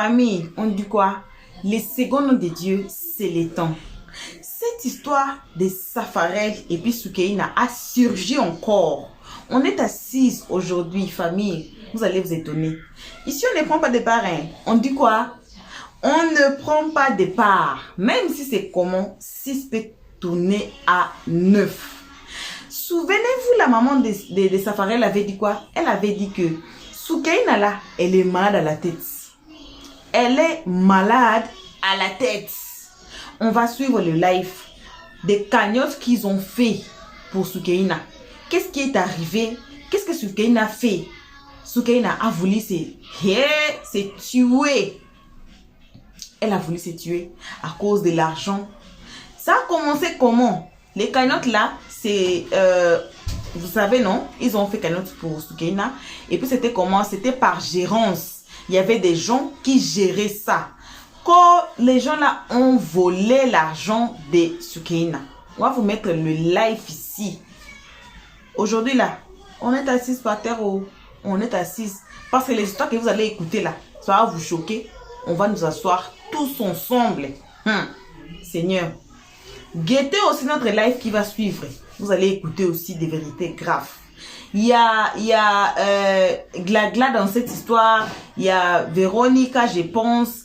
Famille, on dit quoi? Les secondes de Dieu, c'est les temps. Cette histoire de Safarel et puis Soukeina a surgi encore. On est assise aujourd'hui, famille. Vous allez vous étonner. Ici, on ne prend pas de parrain. On dit quoi? On ne prend pas de part. Même si c'est comment, 6 peut tourner à 9. Souvenez-vous, la maman de Safarel avait dit quoi? Elle avait dit que Soukeina là, elle est malade à la tête. Elle est malade à la tête. On va suivre le live des cagnottes qu'ils ont fait pour Soukeina. Qu'est-ce qui est arrivé? Qu'est-ce que Soukeina a fait? Soukeina a voulu se tuer. Elle a voulu se tuer à cause de l'argent. Ça a commencé comment? Les cagnottes là, c'est... vous savez, non? Ils ont fait cagnotte pour Soukeina. Et puis c'était comment? C'était par gérance. Il y avait des gens qui géraient ça. Quand les gens là ont volé l'argent de Soukeina. On va vous mettre le live ici. Aujourd'hui là, on est assis par terre. On est assis. Parce que les histoires que vous allez écouter là, ça va vous choquer. On va nous asseoir tous ensemble. Seigneur. Guettez aussi notre live qui va suivre. Vous allez écouter aussi des vérités graves. Il y a Glagla dans cette histoire. Il y a Véronica, je pense.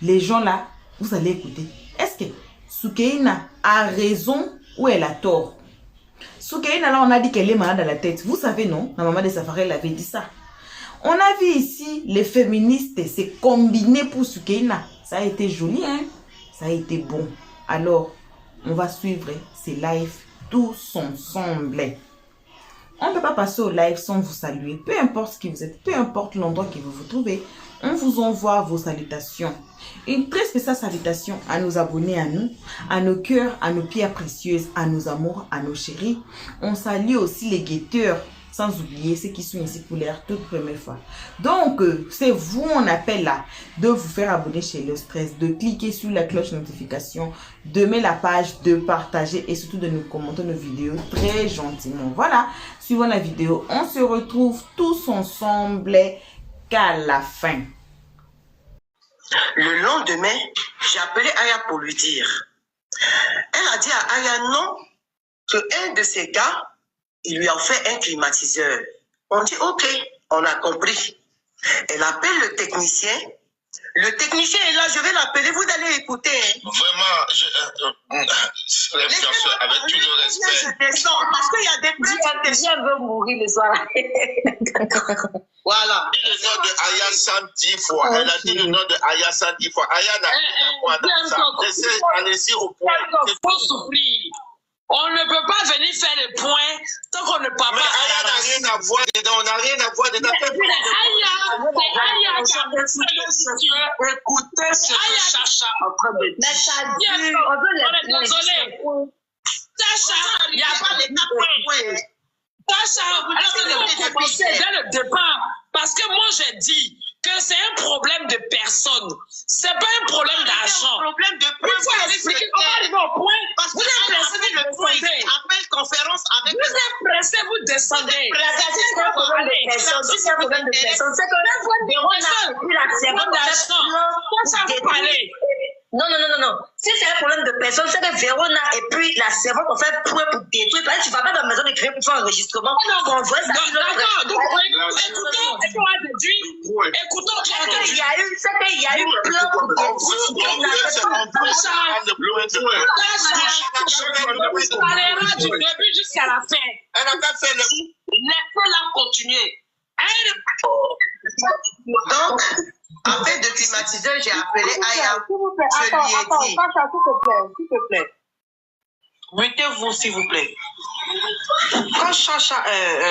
Les gens là, vous allez écouter. Est-ce que Soukeina a raison ou elle a tort? Soukeina là, on a dit qu'elle est malade à la tête. Vous savez non? La maman de Safarel avait dit ça. On a vu ici les féministes se combiner pour Soukeina. Ça a été joli, hein? Ça a été bon. Alors, on va suivre ces lives tous ensemble. On ne peut pas passer au live sans vous saluer. Peu importe qui vous êtes, peu importe l'endroit que vous vous trouvez, on vous envoie vos salutations. Une très spéciale salutation à nos abonnés, à nous, à nos cœurs, à nos pierres précieuses, à nos amours, à nos chéris. On salue aussi les guetteurs, sans oublier ceux qui sont ici pour leur toute première fois. Donc, c'est vous, on appelle là, de vous faire abonner chez Le Stress, de cliquer sur la cloche notification, de mettre la page, de partager et surtout de nous commenter nos vidéos très gentiment. Voilà, suivant la vidéo, on se retrouve tous ensemble qu'à la fin. Le lendemain, j'ai appelé Aya pour lui dire. Elle a dit à Aya non, qu'un de ses gars, il lui a fait un climatiseur. On dit ok, on a compris. Elle appelle le technicien. Le technicien est là, je vais l'appeler, vous allez écouter. Vraiment, l'influenceur, avec tout le respect. Je descends, parce qu'il y a des plaintes. Je veux mourir le soir. Voilà. Elle a dit le nom de Aya 110 fois. Elle a dit le nom de Aya 110 fois. Aya n'a rien à voir dans ça. Laissez, allez-y au point. Il faut souffrir. On ne peut pas venir faire le point tant qu'on ne parle pas. Mais Aya n'a rien à voir dedans. On n'a rien à voir dedans. Écoutez ce que Chacha est en train de dire. Mais ça dure, on veut les Désolé. Chacha, il n'y a pas de points. Chacha, dès le départ, parce que moi j'ai dit que c'est un problème de personne. C'est pas un problème d'argent. C'est un problème de point. Il faut expliquer comment arriver au point. Parce que vous êtes pressé, le point. Appelle conférence avec. Vous êtes pressé, vous descendez. c'est un problème de personne. Si c'est un problème de personne, c'est que Véronique a pris la servante pour parler. Non. Si c'est un problème de personne, c'est que Véronique et puis la servante ont fait point pour détruire. Parce que tu ne vas pas dans la maison de créer pour faire un enregistrement. D'accord, donc écoutons, il y a eu plein pour on parlera du début jusqu'à la fin. Elle n'a pas fait le coup. Laissez-la continuer. Donc, après de climatiseur, j'ai appelé Aya. Je lui ai dit. S'il te plaît. Mettez-vous, s'il vous plaît. Quand Chacha,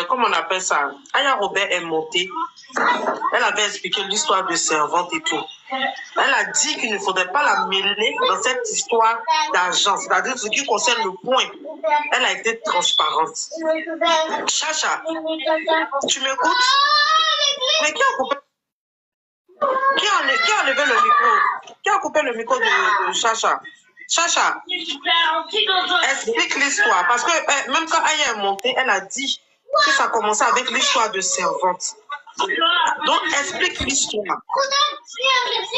comment on appelle ça, Aya Robert est montée, elle avait expliqué l'histoire de servante et tout. Elle a dit qu'il ne faudrait pas la mêler dans cette histoire d'argent, c'est-à-dire ce qui concerne le point. Elle a été transparente. Chacha, tu m'écoutes? Mais qui a coupé? Qui a enlevé le micro? Qui a coupé le micro de Chacha? Chacha, explique l'histoire. Parce que même quand Aya est montée, elle a dit que ça commençait avec l'histoire de servante. Donc, explique l'histoire.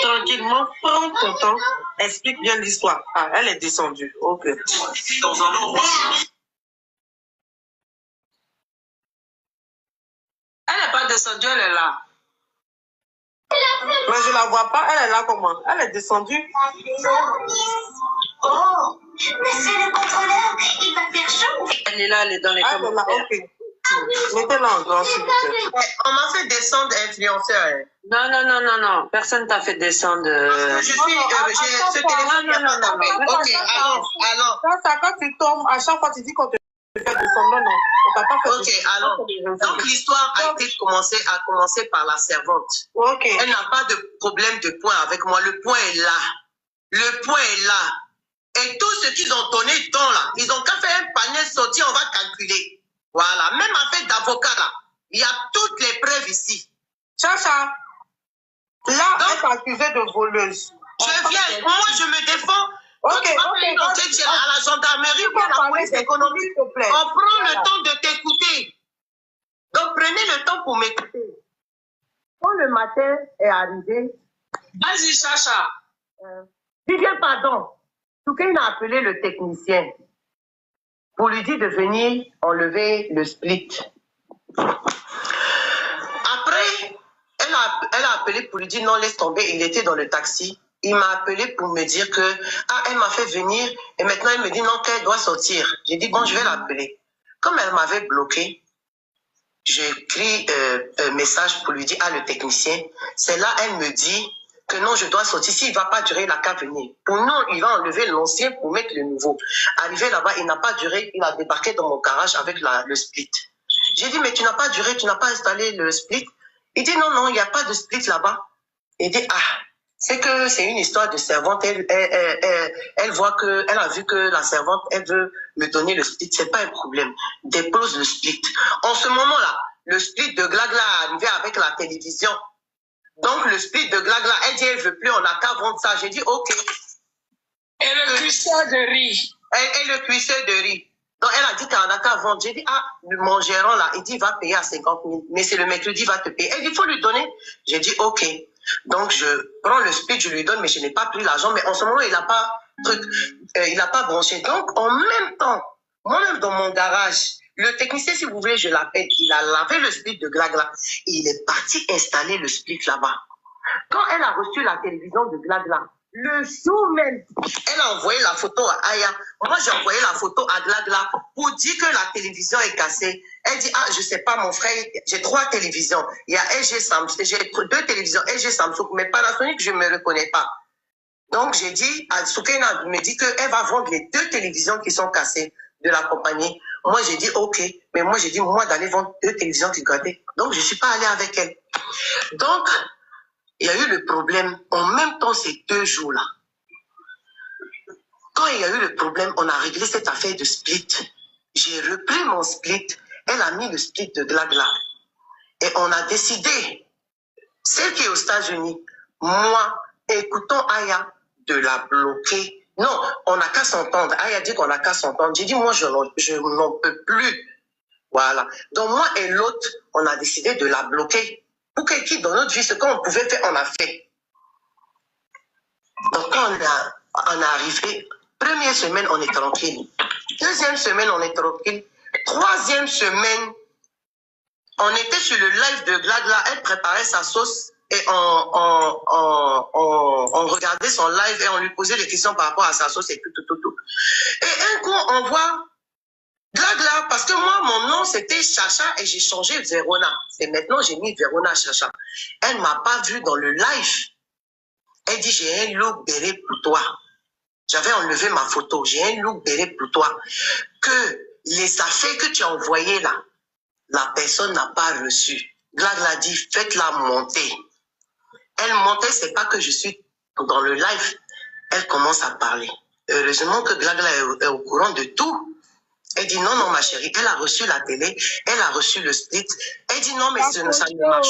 Tranquillement, prends ton temps, explique bien l'histoire. Ah, elle est descendue. Ok. Elle n'est pas descendue, elle est là. Mais je la vois pas, elle est là comment? Elle est descendue. Oh, mais c'est le contrôleur, il va faire chaud. Elle est là, elle est dans les commentaires. Ok. Mettez-la en grand, s'il vous plaît. On m'a fait descendre influenceur. Non. Personne t'a fait descendre. J'ai ce téléphone. Ok, alors. Quand tu tombes, à chaque fois tu dis qu'on te fait descendre. Non, on t'a pas fait Ok, alors. Donc l'histoire a commencé par la servante. Ok. Elle n'a pas de problème de point avec moi. Le point est là. Le point est là. Et tout ce qu'ils ont donné dans là, ils ont qu'à faire un panier sorti, on va calculer. Voilà, même affaire d'avocat là, il y a toutes les preuves ici. Chacha, là, elle est accusée de voleuse. Je viens, moi je me défends. Ok. À la gendarmerie ou à la police économique, on prend le temps de t'écouter. Donc prenez le temps pour m'écouter. Quand le matin est arrivé, Vas-y, Chacha. Vivien, pardon, Soukaine a appelé le technicien pour lui dire de venir enlever le split. Après, elle a appelé pour lui dire non, laisse tomber, il était dans le taxi. Il m'a appelé pour me dire que, elle m'a fait venir et maintenant elle me dit non, qu'elle doit sortir. J'ai dit bon, je vais l'appeler. Comme elle m'avait bloqué, j'ai écrit un message pour lui dire le technicien. C'est là, elle me dit que non, je dois sortir. S'il ne va pas durer, il n'a qu'à venir. Pour nous, il va enlever l'ancien pour mettre le nouveau. Arrivé là-bas, il n'a pas duré. Il a débarqué dans mon garage avec le split. J'ai dit, mais tu n'as pas duré, tu n'as pas installé le split. Il dit, non, il n'y a pas de split là-bas. Il dit, c'est que c'est une histoire de servante. Elle voit que, elle a vu que la servante, elle veut me donner le split. C'est pas un problème. Dépose le split. En ce moment-là, le split de Glagla est arrivé avec la télévision. Donc, le split de Glagla, elle dit, elle ne veut plus, on n'a qu'à vendre ça. J'ai dit, ok. Et le cuisseur de riz. Et le cuisseur de riz. Donc, elle a dit qu'on n'a qu'à vendre. J'ai dit, mon gérant là, il dit, il va payer à 50 000. Mais c'est le mercredi, il va te payer. Elle dit, il faut lui donner. J'ai dit, ok. Donc, je prends le split, je lui donne, mais je n'ai pas pris l'argent. Mais en ce moment, il n'a pas branché. Donc, en même temps, moi-même dans mon garage, le technicien, si vous voulez, je l'appelle, il a lavé le split de Glagla. Il est parti installer le split là-bas. Quand elle a reçu la télévision de Glagla, le jour même, elle a envoyé la photo à Aya. Moi, j'ai envoyé la photo à Glagla pour dire que la télévision est cassée. Elle dit, je sais pas, mon frère, j'ai 3 télévisions. Il y a LG Samsung, j'ai 2 télévisions LG Samsung, mais Panasonic, je ne me reconnais pas. Donc, j'ai dit, Soukaine me dit qu'elle va vendre les 2 télévisions qui sont cassées de la compagnie. Moi, j'ai dit, ok. Mais moi, j'ai dit, moi, d'aller vendre 2 télévisions qui gâtaient. Donc, je ne suis pas allée avec elle. Donc, il y a eu le problème en même temps ces 2 jours-là. Quand il y a eu le problème, on a réglé cette affaire de split. J'ai repris mon split. Elle a mis le split de Glagla. Et on a décidé, celle qui est aux États-Unis, moi, écoutons Aya, de la bloquer. Non, on n'a qu'à s'entendre. Aya dit qu'on n'a qu'à s'entendre. J'ai dit, moi, je n'en peux plus. Voilà. Donc, moi et l'autre, on a décidé de la bloquer. Pour qu'elle quitte dans notre vie, ce qu'on pouvait faire, on a fait. Donc, quand on est arrivé, première semaine, on est tranquille. Deuxième semaine, on est tranquille. Troisième semaine, on était sur le live de Glagla. Elle préparait sa sauce et on regardait son live et on lui posait des questions par rapport à sa sauce et tout. Et un coup, on voit Glagla, parce que moi, mon nom, c'était Chacha et j'ai changé Verona. Et maintenant, j'ai mis Verona Chacha. Elle ne m'a pas vu dans le live. Elle dit, j'ai un look béret pour toi. J'avais enlevé ma photo. J'ai un look béret pour toi. Que les affaires que tu as envoyées là, la personne n'a pas reçu. Glagla dit, faites-la monter. Elle montait, c'est pas que je suis dans le live. Elle commence à parler. Heureusement que Glagla est au courant de tout. Elle dit non, ma chérie, elle a reçu la télé, elle a reçu le split. Elle dit non, mais ça ne marche pas.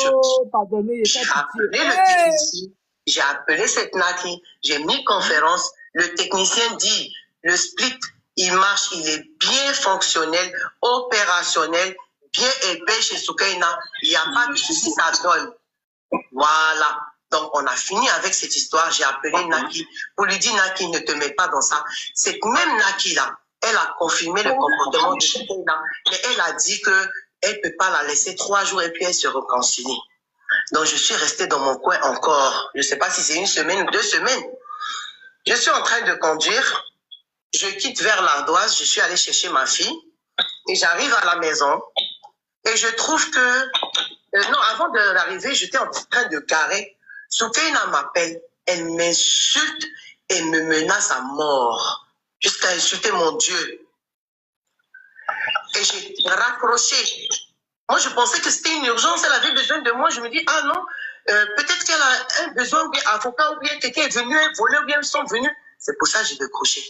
J'ai appelé le technicien, j'ai appelé cette Naki, j'ai mis conférence. Le technicien dit, le split, il marche, il est bien fonctionnel, opérationnel, bien épais chez Soukaina. Il n'y a pas de souci, ça donne. Voilà. Donc, on a fini avec cette histoire. J'ai appelé Naki pour lui dire, Naki, ne te mets pas dans ça. Cette même Naki-là, elle a confirmé le comportement de Soukaina, mais elle a dit qu'elle ne peut pas la laisser 3 jours et puis elle se réconcilie. Donc, je suis restée dans mon coin encore. Je ne sais pas si c'est 1 semaine ou 2 semaines. Je suis en train de conduire. Je quitte vers l'Ardoise. Je suis allée chercher ma fille. Et j'arrive à la maison. Et je trouve que... non, avant d'arriver, j'étais en train de garer. Soukaina m'appelle. Elle m'insulte et me menace à mort. Jusqu'à insulter mon Dieu. Et j'ai raccroché. Moi, je pensais que c'était une urgence. Elle avait besoin de moi. Je me dis, ah non, peut-être qu'elle a un besoin, ou bien avocat, ou bien quelqu'un est venu, un voleur, ou bien ils sont venus. C'est pour ça que j'ai décroché.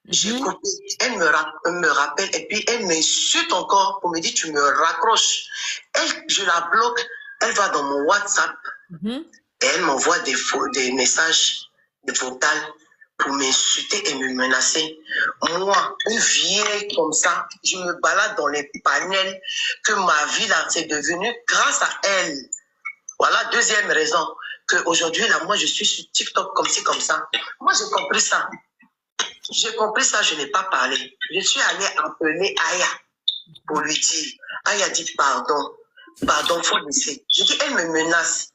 J'ai coupé. Elle me rappelle et puis elle m'insulte encore pour me dire, tu me raccroches. Elle, je la bloque. Elle va dans mon WhatsApp et elle m'envoie des messages, des vocales pour m'insulter et me menacer. Moi, une vieille comme ça, je me balade dans les panels que ma vie là, c'est devenu grâce à elle. Voilà, deuxième raison, qu'aujourd'hui là, moi je suis sur TikTok comme ci, comme ça. Moi j'ai compris ça. J'ai compris ça, je n'ai pas parlé. Je suis allée appeler Aya pour lui dire. Aya dit pardon. Pardon, faut laisser. Je dis, elle me menace.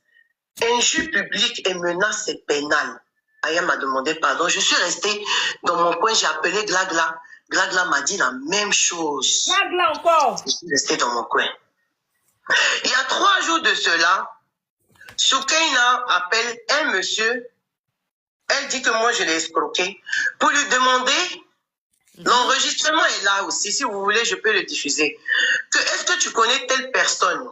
Injure publique et menace, c'est pénal. Aya m'a demandé pardon. Je suis restée dans mon coin, j'ai appelé Glagla. Glagla m'a dit la même chose. Glagla encore. Je suis restée dans mon coin. Il y a 3 jours de cela, Soukaina appelle un monsieur. Elle dit que moi, je l'ai escroqué. Pour lui demander, l'enregistrement est là aussi. Si vous voulez, je peux le diffuser. Est-ce que tu connais telle personne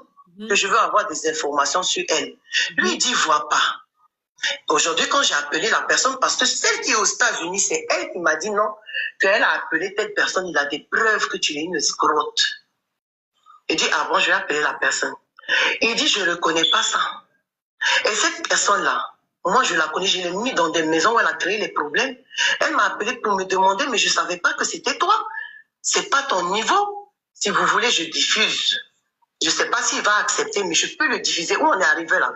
que je veux avoir des informations sur elle? Lui, il dit, vois pas. Aujourd'hui, quand j'ai appelé la personne, parce que celle qui est aux États-Unis, c'est elle qui m'a dit non, qu'elle a appelé telle personne, il a des preuves que tu es une escroque. Il dit, ah bon, je vais appeler la personne. Il dit, je ne reconnais pas ça. Et cette personne-là, moi, je la connais, je l'ai mis dans des maisons où elle a créé les problèmes. Elle m'a appelé pour me demander, mais je ne savais pas que c'était toi. C'est pas ton niveau. Si vous voulez, je diffuse. Je ne sais pas s'il va accepter, mais je peux le diffuser. Où on est arrivé là?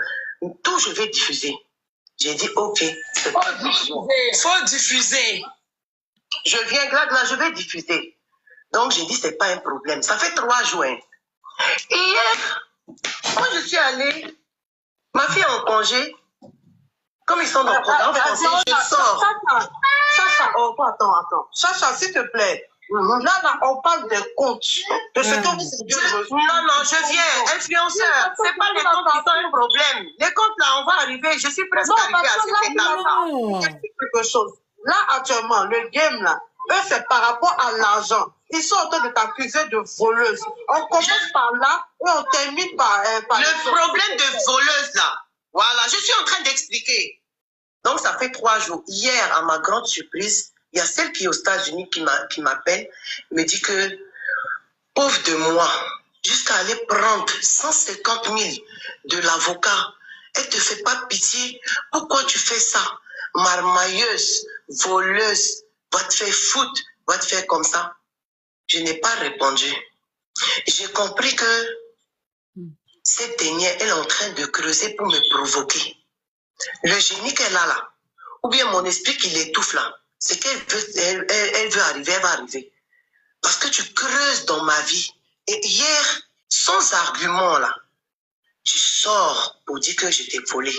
Tout, je vais diffuser. J'ai dit, ok. Faut diffuser. Je viens, là, je vais diffuser. Donc, j'ai dit, c'est pas un problème. Ça fait 3 jours. Hier, moi, je suis allée, ma fille est en congé. Comme ils sont dans le programme français, je sors. Chacha, oh, attends. Chacha, s'il te plaît. Là, on parle des comptes. De ce dont Non, je viens. Influenceur, c'est pas les comptes qui sont un problème. Les comptes, là, on va arriver. Je suis presque arrivée à cette étape-là. Quelque chose. Là, actuellement, le game, là, eux, c'est par rapport à l'argent. Ils sont en train de t'accuser de voleuse. On commence par là et on termine par le problème de voleuse, là. Voilà, je suis en train d'expliquer. Donc, ça fait 3 jours. Hier, à ma grande surprise, il y a celle qui est aux États-Unis qui m'appelle, me dit que, pauvre de moi, jusqu'à aller prendre 150 000 de l'avocat, elle ne te fait pas pitié. Pourquoi tu fais ça? Marmailleuse, voleuse, va te faire foutre, va te faire comme ça. Je n'ai pas répondu. J'ai compris que cette dernière, elle est en train de creuser pour me provoquer. Le génie qu'elle a là, ou bien mon esprit qui l'étouffe là, c'est qu'elle veut, elle veut arriver, elle va arriver. Parce que tu creuses dans ma vie. Et hier, sans argument là, tu sors pour dire que je t'ai volé.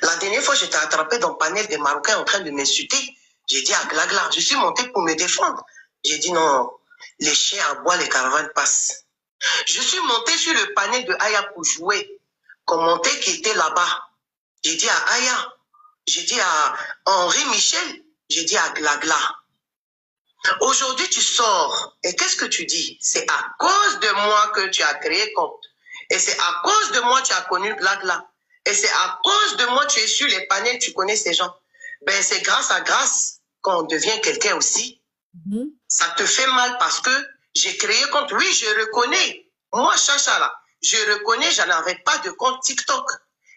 La dernière fois, je t'ai attrapé dans le panel des Marocains en train de m'insulter. J'ai dit à Glagla, je suis montée pour me défendre. J'ai dit non, les chiens aboient, les caravanes passent. Je suis montée sur le panel de Aya pour jouer, commenter qui était là-bas. J'ai dit à Aya, j'ai dit à Henri Michel, j'ai dit à Glagla. Aujourd'hui, tu sors et qu'est-ce que tu dis? C'est à cause de moi que tu as créé compte. Et c'est à cause de moi que tu as connu Glagla. Et c'est à cause de moi que tu es sur les panels, tu connais ces gens. Ben, c'est grâce à grâce qu'on devient quelqu'un aussi. Ça te fait mal parce que j'ai créé compte. Oui, je reconnais. Moi, Chacha, là, je reconnais, je n'avais pas de compte TikTok.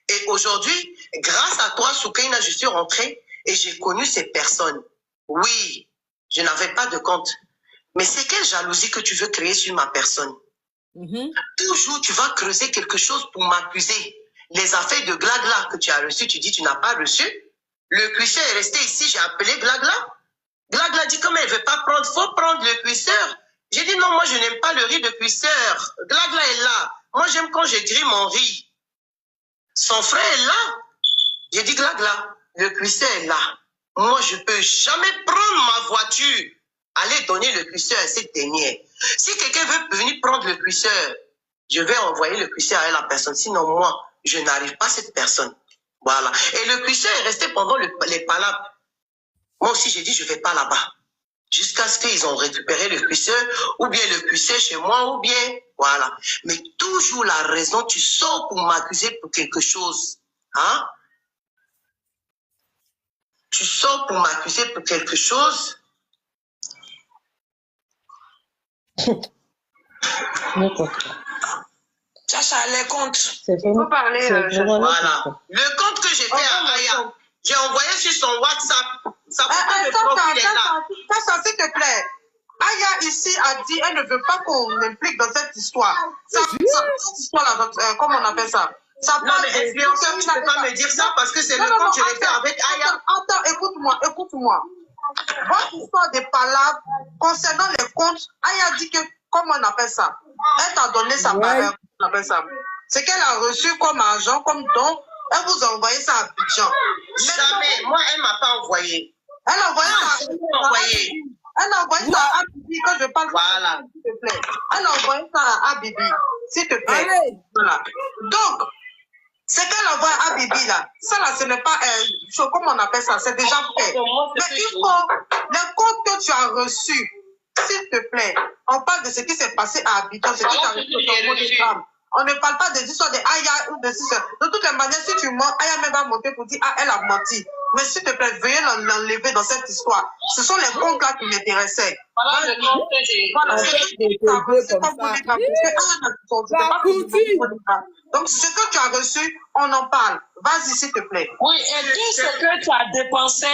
Et aujourd'hui, grâce à toi, Soukaina, je suis rentrée et j'ai connu ces personnes. Oui, je n'avais pas de compte. Mais c'est quelle jalousie que tu veux créer sur ma personne? Toujours, tu vas creuser quelque chose pour m'accuser. Les affaires de Glagla que tu as reçues, tu dis tu n'as pas reçu. Le cuisseur est resté ici, j'ai appelé Glagla. Glagla dit comme elle ne veut pas prendre, il faut prendre le cuisseur. J'ai dit non, moi je n'aime pas le riz de cuisseur. Glagla est là. Moi j'aime quand je grille mon riz. Son frère est là. J'ai dit Glagla, le cuisseur est là. Moi je ne peux jamais prendre ma voiture, aller donner le cuisseur à cette dernière. Si quelqu'un veut venir prendre le cuisseur, je vais envoyer le cuisseur à la personne. Sinon moi, je n'arrive pas à cette personne. Voilà. Et le cuisseur est resté pendant les palabres. Moi aussi, j'ai dit, je ne vais pas là-bas. Jusqu'à ce qu'ils ont récupéré le cuisseur, ou bien le cuisseur chez moi, ou bien, voilà. Mais toujours la raison, tu sors pour m'accuser pour quelque chose. Hein? Tu sors pour m'accuser pour quelque chose. Chacha, les comptes. Il faut parler. Voilà. Le compte que j'ai fait à Aya, j'ai envoyé sur son WhatsApp. Ça s'il te plaît. Aya ici a dit elle ne veut pas qu'on implique dans cette histoire. Cette histoire-là, comment on appelle ça? Non, mais influenceur, tu ne peux pas me dire ça parce que c'est le compte que je l'ai fait avec Aya. Attends, écoute-moi. Votre histoire des palabres concernant les comptes, Aya dit que, comment on appelle ça? Elle t'a donné sa parole, on appelle ça. C'est qu'elle a reçu comme argent, comme don. Elle vous a envoyé ça à Abidjan. Jamais. Moi, elle ne m'a pas envoyé. Elle a envoyé ça. Elle a envoyé ça à Bibi quand je parle. Voilà. S'il te plaît. Elle a envoyé ça à Bibi. S'il te plaît. Voilà. Donc, ce qu'elle envoie à Bibi là, ça là, ce n'est pas comment on appelle ça, c'est déjà fait. Mais il faut, les comptes que tu as reçus, s'il te plaît, on parle de ce qui s'est passé à Abidjan, ce qui t'a reçu sur ton monogramme. On ne parle pas des histoires de Aya ou de ça. De toutes les manières, si tu mens, Aya même va monter pour dire, ah, elle a menti. Mais s'il te plaît, veuillez l'enlever dans cette histoire. Ce sont les comptes là qui m'intéressaient. Voilà le compte que j'ai. Voilà, c'est comme donc, ce que tu as reçu, on en parle. Vas-y, s'il te plaît. Oui, et tout ce que tu as dépensé,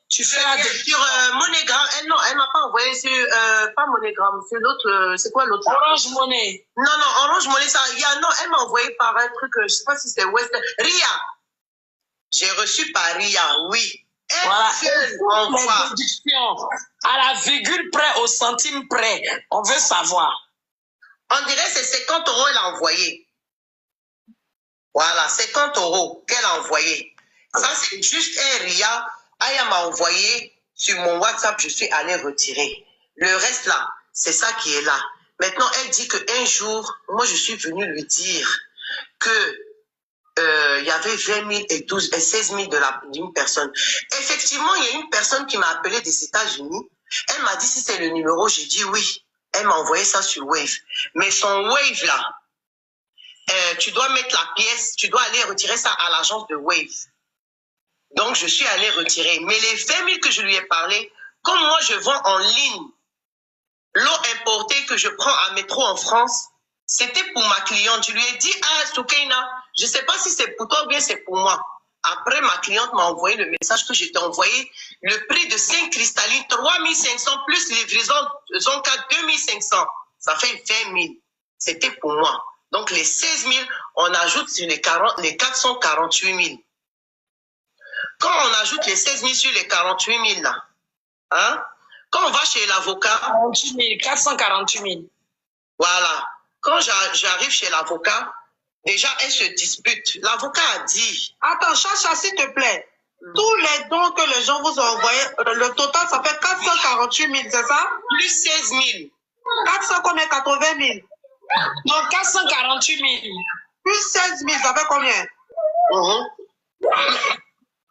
tu feras sur MoneyGram. Non, elle m'a pas envoyé sur pas MoneyGram, sur l'autre. C'est quoi l'autre? Orange Money. Non, Orange Money, ça. Non, elle m'a envoyé par un truc, je sais pas si c'est West. Ria. J'ai reçu par Ria, oui. Voilà. Les déductions à la virgule près, au centime près. On veut savoir. On dirait que c'est 50 € elle a envoyé. Voilà, 50 € qu'elle a envoyé. Ça, c'est juste un Ria. Aya m'a envoyé sur mon WhatsApp, je suis allé retirer. Le reste là, c'est ça qui est là. Maintenant, elle dit qu'un jour, moi, je suis venue lui dire que il y avait 20 000 et 16 000 d'une personne. Effectivement, il y a une personne qui m'a appelé des États-Unis. Elle m'a dit si c'est le numéro, j'ai dit oui. Elle m'a envoyé ça sur Wave. Mais son Wave là, tu dois mettre la pièce, tu dois aller retirer ça à l'agence de Wave. Donc, je suis allée retirer. Mais les 20 000 que je lui ai parlé, comme moi, je vends en ligne l'eau importée que je prends à métro en France, c'était pour ma cliente. Je lui ai dit, ah, Soukaina, je ne sais pas si c'est pour toi ou bien c'est pour moi. Après, ma cliente m'a envoyé le message que je t'ai envoyé. Le prix de 5 cristallines, 3 500 plus livraison, Zonka 2 500. Ça fait 20 000. C'était pour moi. Donc, les 16 000, on ajoute sur les 448 000. Quand on ajoute les 16 000 sur les 48 000, là, hein, quand on va chez l'avocat... 448 000. Voilà. Quand j'arrive chez l'avocat, déjà, elle se dispute. L'avocat a dit... Attends, Chacha, s'il te plaît. Tous les dons que les gens vous ont envoyés, le total, ça fait 448 000, c'est ça? Plus 16 000. 400 combien? 80 000. Donc, 448 000. Plus 16 000, ça fait combien?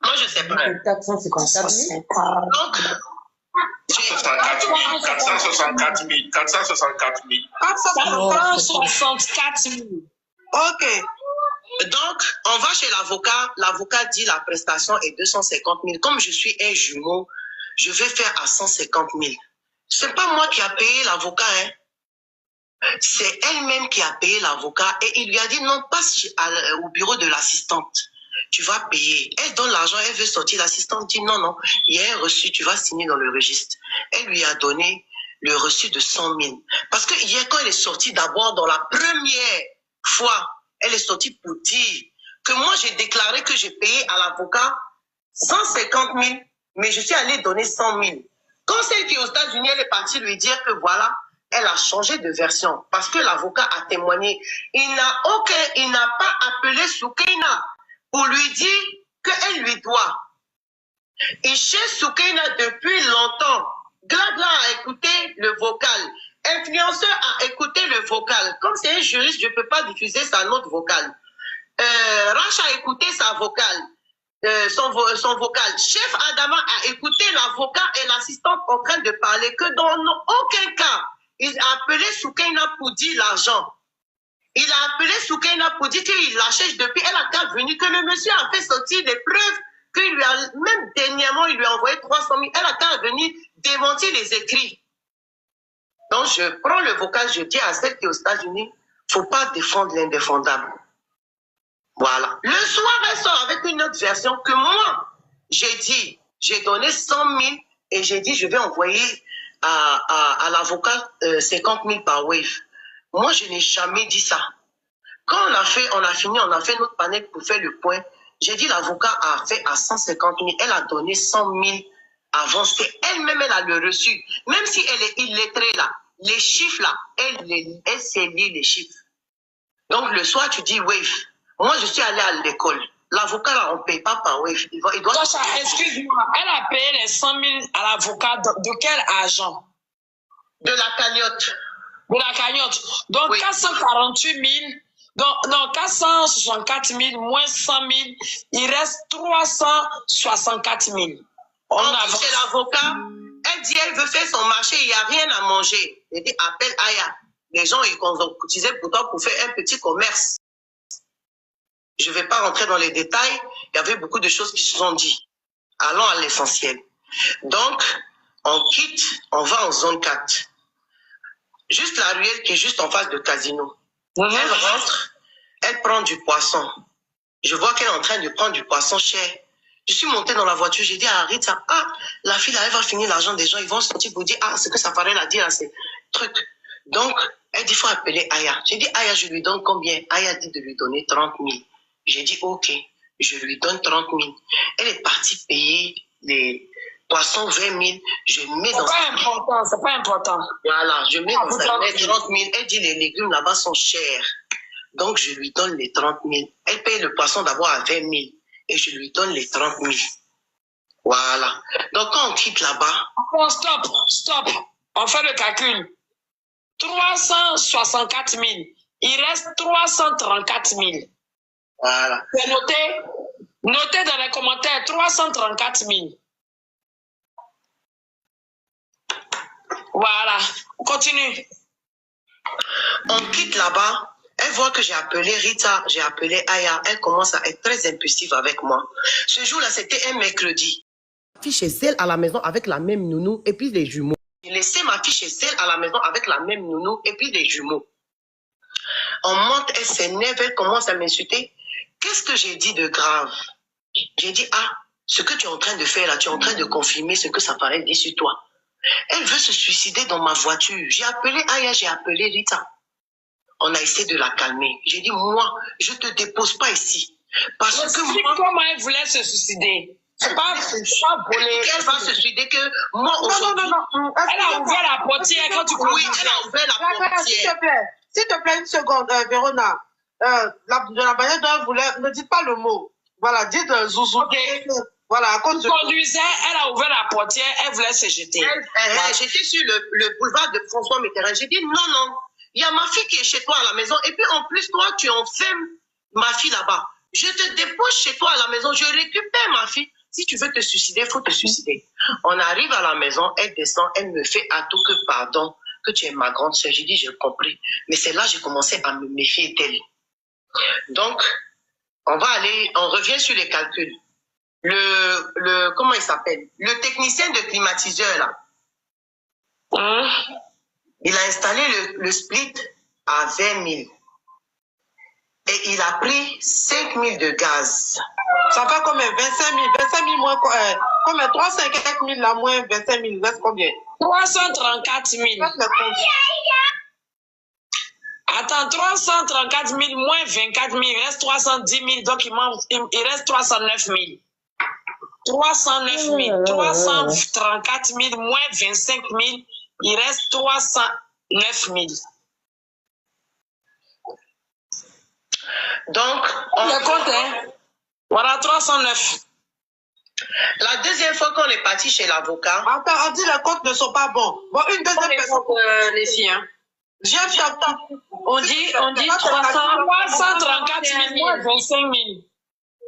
Moi, je ne sais pas. 454 000. Donc... 464 000. 464 000. 464 000. Ok. Donc, on va chez l'avocat. L'avocat dit la prestation est 250 000. Comme je suis un jumeau, je vais faire à 150 000. Ce n'est pas moi qui a payé l'avocat. Hein. C'est elle-même qui a payé l'avocat. Et il lui a dit non, passe au bureau de l'assistante. Tu vas payer. Elle donne l'argent, elle veut sortir. L'assistante dit non, il y a un reçu, tu vas signer dans le registre. Elle lui a donné le reçu de 100 000. Parce que hier, quand elle est sortie d'abord, dans la première fois, elle est sortie pour dire que moi, j'ai déclaré que j'ai payé à l'avocat 150 000, mais je suis allée donner 100 000. Quand celle qui est aux États-Unis, elle est partie lui dire que voilà, elle a changé de version parce que l'avocat a témoigné. Il n'a pas appelé Soukaina pour lui dire qu'elle lui doit. Il cherche Soukaina depuis longtemps. Gladla a écouté le vocal. Influenceur a écouté le vocal. Comme c'est un juriste, je ne peux pas diffuser sa note vocale. Rach a écouté sa vocale. Son vocal. Chef Adama a écouté l'avocat et l'assistante en train de parler que dans aucun cas, il a appelé Soukaina pour dire l'argent. Il a appelé Soukaina pour dire qu'il la cherche depuis. Elle a qu'à venir, que le monsieur a fait sortir des preuves, qu'il lui a, même dernièrement, il lui a envoyé 300 000. Elle a qu'à venir démentir les écrits. Donc, je prends le vocal, je dis à celle qui est aux États-Unis, il ne faut pas défendre l'indéfendable. Voilà. Le soir, elle sort avec une autre version que moi, j'ai dit, j'ai donné 100 000 et j'ai dit, je vais envoyer à l'avocat 50 000 par Wave. Moi, je n'ai jamais dit ça. Quand on a fini, on a fait notre panel pour faire le point. J'ai dit, l'avocat a fait à 150 000. Elle a donné 100 000 avant. C'est elle-même, elle a le reçu. Même si elle est illettrée là, les chiffres là, elle sait lire les chiffres. Donc, le soir, tu dis Wave. Moi, je suis allée à l'école. L'avocat, là, on ne paye pas par Wave. Il doit... Sacha, excuse-moi. Elle a payé les 100 000 à l'avocat de quel argent? De la cagnotte. De la cagnotte. Donc, oui. 448 000, non, 464 000 moins 100 000, il reste 364 000. On avance. Chez l'avocat, elle dit elle veut faire son marché, il n'y a rien à manger. Elle dit appelle Aya. Les gens, ils ont cotisé pour toi pour faire un petit commerce. Je ne vais pas rentrer dans les détails. Il y avait beaucoup de choses qui se sont dites. Allons à l'essentiel. Donc, on quitte, on va en zone 4. Juste la ruelle qui est juste en face de casino. Elle rentre, elle prend du poisson. Je vois qu'elle est en train de prendre du poisson cher. Je suis montée dans la voiture, j'ai dit à Rita, la fille là, elle va finir l'argent des gens, ils vont sortir pour dire, ce que ça paraît la dire, c'est truc. Donc, elle dit, il faut appeler Aya. J'ai dit, Aya, je lui donne combien? Aya dit de lui donner 30 000. J'ai dit, ok, je lui donne 30 000. Elle est partie payer les poissons 20 000. Je mets dans sa main. C'est pas important. Voilà, je mets dans sa main 30 000. Elle dit, les légumes là-bas sont chers. Donc, je lui donne les 30 000. Elle paye le poisson d'abord à 20 000. Et je lui donne les 30 000. Voilà. Donc, quand on quitte là-bas... Oh, stop. On fait le calcul. 364 000. Il reste 334 000. Voilà. C'est noté. Notez dans les commentaires 334 000. Voilà. Continue. On quitte là-bas. Elle voit que j'ai appelé Rita, j'ai appelé Aya. Elle commence à être très impulsive avec moi. Ce jour-là, c'était un mercredi. Ma fille chez celle à la maison avec la même nounou et puis des jumeaux. J'ai laissé ma fille chez celle à la maison avec la même nounou et puis des jumeaux. On monte, elle s'énerve, elle commence à m'insulter. Qu'est-ce que j'ai dit de grave? J'ai dit, ce que tu es en train de faire là, tu es en train de confirmer ce que ça paraît dire sur toi. Elle veut se suicider dans ma voiture. J'ai appelé Aya, j'ai appelé Rita. On a essayé de la calmer. J'ai dit, moi, je ne te dépose pas ici. Parce que moi... Comment elle voulait se suicider? C'est pas voler. Elle va se suicider que moi, aujourd'hui... Non. Elle a ouvert la portière quand tu Oui, elle a ouvert la portière. S'il te plaît, une seconde, Vérona. De la manière dont elle voulait, ne dites pas le mot. Voilà, dites Zouzou. Okay. Voilà, à cause de... conduisait, elle a ouvert la portière, elle voulait se jeter. J'étais sur le boulevard de François Mitterrand. J'ai dit, non. Il y a ma fille qui est chez toi à la maison. Et puis, en plus, toi, tu enfermes ma fille là-bas. Je te dépose chez toi à la maison. Je récupère ma fille. Si tu veux te suicider, il faut te suicider. On arrive à la maison, elle descend, elle me fait à tout que pardon, que tu es ma grande soeur. J'ai dit, j'ai compris. Mais c'est là que j'ai commencé à me méfier d'elle. Donc, on revient sur les calculs. Comment il s'appelle? Le technicien de climatiseur, là. Il a installé le split à 20 000. Et il a pris 5 000 de gaz. Ça fait combien? 25 000. 25 000 moins quoi? Combien? 350 000 là, moins 25 000. Il reste combien? 334 000. Attends, 334 000 moins 24 000, il reste 310 000, donc il reste 309 000. 309 000. 334 000 moins 25 000, il reste 309 000. Donc, Le compte, hein? Voilà, 309. La deuxième fois qu'on est parti chez l'avocat. Attends, on dit les comptes ne sont pas bons. Bon, une deuxième personne. Les filles, hein. J'ai fait On dit 334 000 moins 25 000.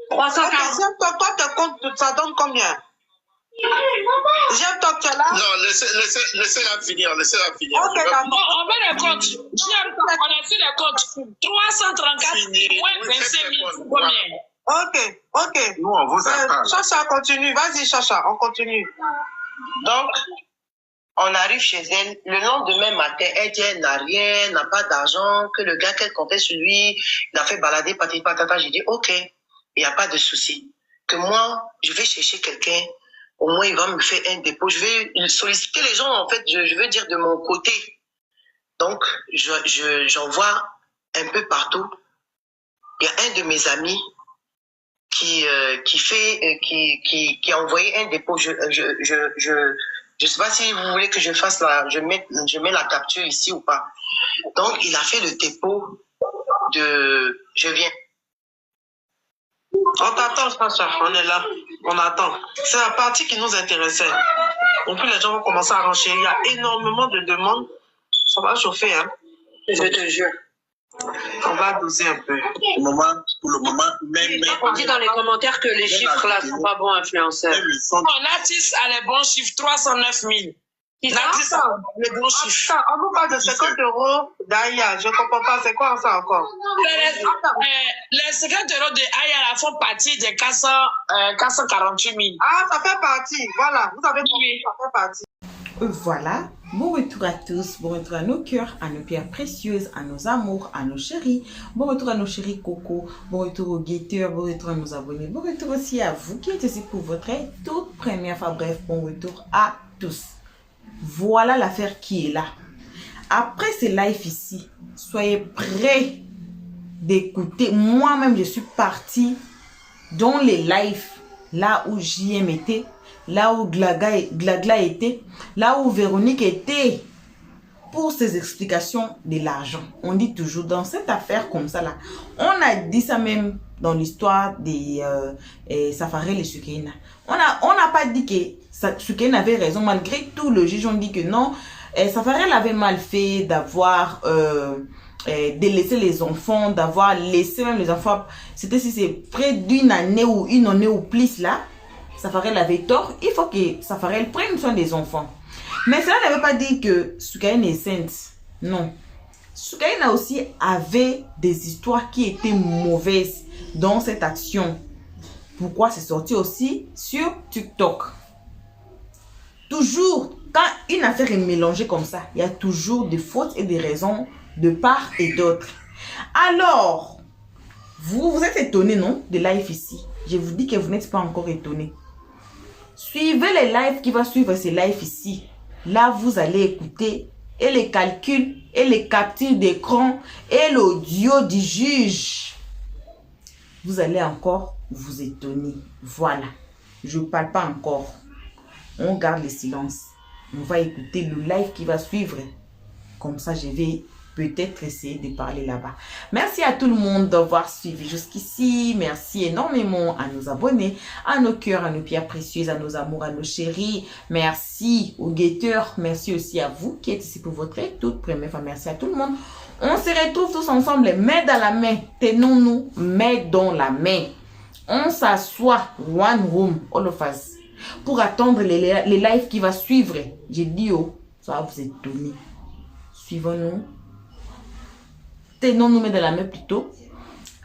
340. Toi, tes comptes, ça donne combien? J'aime toi, tu es là? Non, laissez-la finir, laissez-la finir. Ok, d'accord. Bon, on met les comptes. On a fait les comptes. 334 000 moins 25 000, combien? Ok. Nous, on vous attend. Chacha, continue. Vas-y, Chacha, on continue. Donc, on arrive chez elle. Le lendemain matin, elle dit elle n'a rien, n'a pas d'argent, que le gars qu'elle comptait sur lui, il a fait balader patati patata. J'ai dit, ok, il n'y a pas de souci. Que moi, je vais chercher quelqu'un. Au moins, il va me faire un dépôt. Je vais solliciter les gens, en fait, je veux dire de mon côté. Donc, j'envoie un peu partout. Il y a un de mes amis qui a envoyé un dépôt. Je sais pas si vous voulez que je fasse je mets la capture ici ou pas. Donc, il a fait le dépôt de, je viens. On t'attend, Chacha, on est là. On attend. C'est la partie qui nous intéressait. Donc, les gens vont commencer à renchérir. Il y a énormément de demandes. Ça va chauffer, hein. Je te jure. On va doser un peu. Pour le moment, même. On dit dans les commentaires que les chiffres là sont pas bons influenceurs. Natis a les bons chiffres, 309 000. Natis a les bons chiffres. On nous parle de 50 € d'Aya. Je ne comprends pas. C'est quoi ça encore? Les 50 € de Aya font partie des 448 000. Ah, ça fait partie. Voilà. Vous avez compris, ça fait partie. Voilà, bon retour à tous, bon retour à nos cœurs, à nos pierres précieuses, à nos amours, à nos chéris, bon retour à nos chéris Coco, bon retour aux guetteurs, bon retour à nos abonnés, bon retour aussi à vous qui êtes ici pour votre toute première fois, bref, bon retour à tous. Voilà l'affaire qui est là. Après ces lives ici, soyez prêts d'écouter, moi-même je suis partie dans les lives, là où JM était, là où Glagla était, là où Véronique était, pour ces explications de l'argent. On dit toujours dans cette affaire comme ça là, on a dit ça même dans l'histoire des Safarel et Soukaina. On n'a pas dit que Soukaina avait raison, malgré tout le juge on dit que non, Safarel avait mal fait d'avoir délaissé les enfants, d'avoir laissé même les enfants, c'était si c'est près d'une année ou une année ou plus là, Safarel avait tort, il faut que Safarel prenne soin des enfants. Mais cela ne veut pas dire que Soukaina est sainte. Non. Soukaina aussi avait des histoires qui étaient mauvaises dans cette action. Pourquoi c'est sorti aussi sur TikTok? Toujours, quand une affaire est mélangée comme ça, il y a toujours des fautes et des raisons de part et d'autre. Alors, vous êtes étonnés, non, des lives ici? Je vous dis que vous n'êtes pas encore étonnés. Suivez les lives qui vont suivre ces lives ici. Là, vous allez écouter et les calculs et les captures d'écran et l'audio du juge. Vous allez encore vous étonner. Voilà. Je ne parle pas encore. On garde le silence. On va écouter le live qui va suivre. Comme ça, je vais peut-être essayer de parler là-bas. Merci à tout le monde d'avoir suivi jusqu'ici. Merci énormément à nos abonnés, à nos cœurs, à nos pierres précieuses, à nos amours, à nos chéris. Merci aux guetteurs. Merci aussi à vous qui êtes ici pour votre toute première fois. Merci à tout le monde. On se retrouve tous ensemble, main dans la main. Tenons-nous, main dans la main. On s'assoit, one room, all of us, pour attendre les lives qui va suivre. J'ai dit, oh, ça va vous étonner. Suivons-nous. Tenons-nous main dans la main plutôt.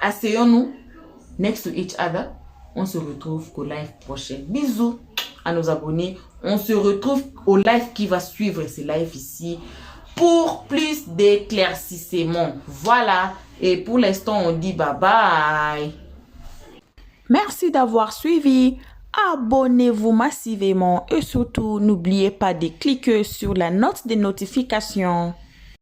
Asseyons-nous next to each other. On se retrouve au live prochain. Bisous à nos abonnés. On se retrouve au live qui va suivre ce live ici pour plus d'éclaircissement. Voilà. Et pour l'instant, on dit bye bye. Merci d'avoir suivi. Abonnez-vous massivement et surtout n'oubliez pas de cliquer sur la note de notification.